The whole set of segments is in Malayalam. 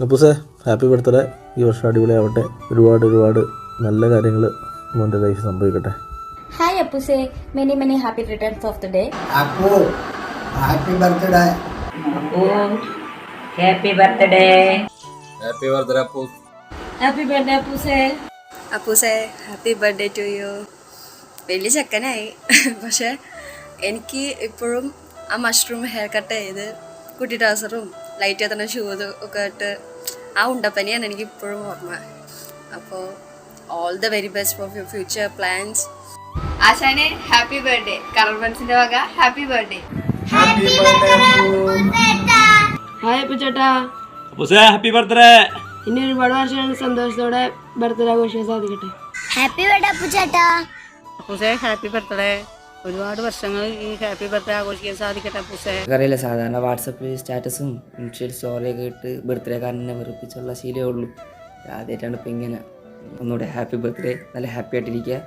അപ്പോൾ ഹാപ്പി ബർത്ത്ഡേ. ഈ വർഷം അടിപൊളിയാവട്ടെ. ഒരുപാട് നല്ല കാര്യങ്ങൾ മോൻ്റെ ലൈഫ് സംഭവിക്കട്ടെ. ഹായ് അപ്പുസേ, many many happy returns of the day. Appu happy birthday. Appu happy birthday. Happy birthday Appu. Happy birthday അപ്പുസേ. അപ്പൂസേ ഹാപ്പി ബർത്ത്ഡേ ടു യു. വലിയ ചെക്കനായി, പക്ഷെ എനിക്ക് ഇപ്പോഴും ആ മഷ്റൂം ഹെയർ കട്ട് ചെയ്ത് കുട്ടി ട്രൗസറും ലൈറ്റ് എത്തുന്ന ഷൂസ് ഒക്കെ ഇട്ട് ആ ഉണ്ടപ്പനിയാണ് എനിക്ക് ഇപ്പോഴും ഓർമ്മ. അപ്പോൾ all the very best for your future plans. ആശാനെ ഹാപ്പി ബർത്ത്ഡേ. കറർബൻസിന്റെ വക happy birthday. Happy birthday. Hi Appu ചേട്ടാ. Happy birthday. ഇനി ഒരുപാട് വർഷങ്ങൾ സന്തോഷത്തോടെ ബർത്ത്ഡേ ആഘോഷിക്കാൻ സാധിക്കട്ടെ. ഹാപ്പി ബർത്ത്ഡേ അപ്പു ചേട്ടാ. അപ്പൂസേ ഹാപ്പി ബർത്ത്ഡേ. ഒരുപാട് വർഷങ്ങൾ ഈ ഹാപ്പി ബർത്ത്ഡേ ആഘോഷിക്കാൻ സാധിക്കട്ടെ അപ്പൂസേ. അറിയില്ല, സാധാരണ വാട്സപ്പിൽ സ്റ്റാറ്റസും ഇൻസ്റ്റയിൽ സ്റ്റോറിയൊക്കെ ഇട്ട് ബർത്ത്ഡേ കാരനെ വെറുപ്പിച്ചുള്ള ശീലമേ ഉള്ളൂ. ആദ്യമായിട്ടാണ് ഇപ്പം ഇങ്ങനെ ഒന്നുകൂടെ ഹാപ്പി ബർത്ത്ഡേ. നല്ല ഹാപ്പി ആയിട്ടിരിക്കുക,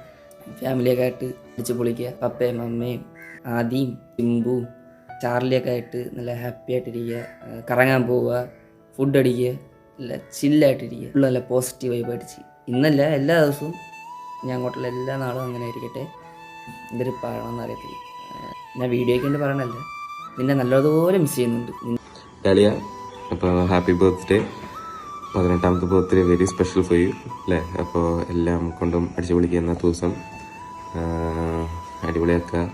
ഫാമിലിയൊക്കെ ആയിട്ട് അടിച്ച് പൊളിക്കുക. പപ്പയും അമ്മയും ആദിയും ചിമ്പുവും ചാർലിയൊക്കെ ആയിട്ട് നല്ല ഹാപ്പി ആയിട്ടിരിക്കുക. കറങ്ങാൻ പോവുക, ഫുഡ് അടിക്കുക, നല്ല ചില്ലായിട്ടിരിക്കുക. ഉള്ള നല്ല പോസിറ്റീവ് വൈബായിട്ട് ചെയ്യും. ഇന്നല്ല എല്ലാ ദിവസവും ഞാൻ അങ്ങോട്ടുള്ള എല്ലാ നാളും അങ്ങനെ ആയിരിക്കട്ടെ. എന്തൊരു പറയണമെന്ന് അറിയത്തില്ല. ഞാൻ വീഡിയോയ്ക്ക് വേണ്ടി പറയണല്ല, നിന്നെ നല്ലതുപോലെ മിസ് ചെയ്യുന്നുണ്ട്. ഡാലിയ, അപ്പോൾ ഹാപ്പി ബർത്ത്ഡേ. 18ാമത്തെ birthday very special for you അല്ലേ. അപ്പോൾ എല്ലാം കൊണ്ടും അടിച്ചു പൊളിക്കുന്ന ദിവസം അടിപൊളിയാക്കുക.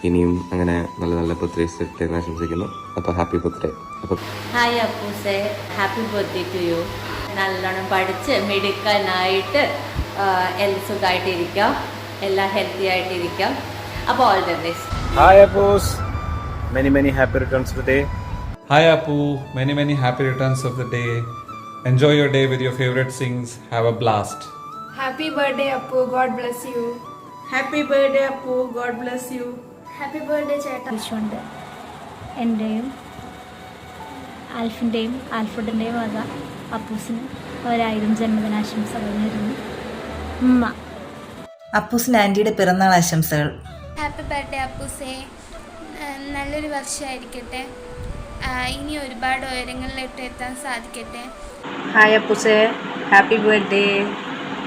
ഇനിയും അങ്ങനെ നല്ല നല്ല ബർത്ത്ഡേസ് കിട്ടെ എന്ന് ആശംസിക്കുന്നു. അപ്പോൾ ഹാപ്പി ബർത്ത്ഡേ. അപ്പോൾ ഹായ് അപ്പൂസേ, ഹാപ്പി ബർത്ത്ഡേ ടു യു. നല്ലോണം പഠിച്ച് മിടുക്കനായിട്ട് എല്ലാം സുഖമായിട്ടിരിക്കാം, എല്ലാം ഹെൽത്തി ആയിട്ടിരിക്കാം. അപ്പോൾ all the best. Hi Appus, many happy returns of the day. Hi Appu, many happy returns of the day. Enjoy your day with your favorite things. Have a blast. Happy birthday Appu. God bless you. Happy birthday Appu. God bless you. Happy birthday ചേട്ടാ. വിഷുണ്ട് എൻ്റെയും ആൽഫിൻ്റെയും ആൽഫുഡിൻ്റെയും വക അപ്പൂസിന് 1000 ജന്മദിനാശംസകൾ നേരുന്നു. ഉമ്മ. അപ്പൂസിന് ആൻറ്റിയുടെ പിറന്നാൾ ആശംസകൾ. ഹാപ്പി ബർത്ത്ഡേ അപ്പൂസേ. നല്ലൊരു വർഷമായിരിക്കട്ടെ. ഇനി ഒരുപാട് ഉയരങ്ങളിലോട്ട് എത്താൻ സാധിക്കട്ടെ. ഹായ് അപ്പൂസേ, happy birthday.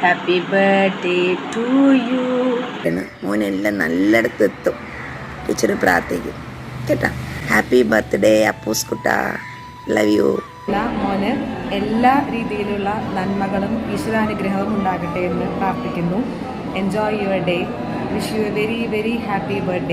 Happy birthday to you. മോനെല്ലാം നല്ലയിടത്ത് എത്തും, ടീച്ചർ പ്രാർത്ഥിക്കും കേട്ടാ. ഹാപ്പി ബർത്ത്ഡേ അപ്പൂസ് കുട്ടാ. Love you. മോന് എല്ലാ രീതിയിലുള്ള നന്മകളും ഈശ്വരാനുഗ്രഹവും ഉണ്ടാകട്ടെ എന്ന് പ്രാർത്ഥിക്കുന്നു. Enjoy your day. Wish you a very happy birthday.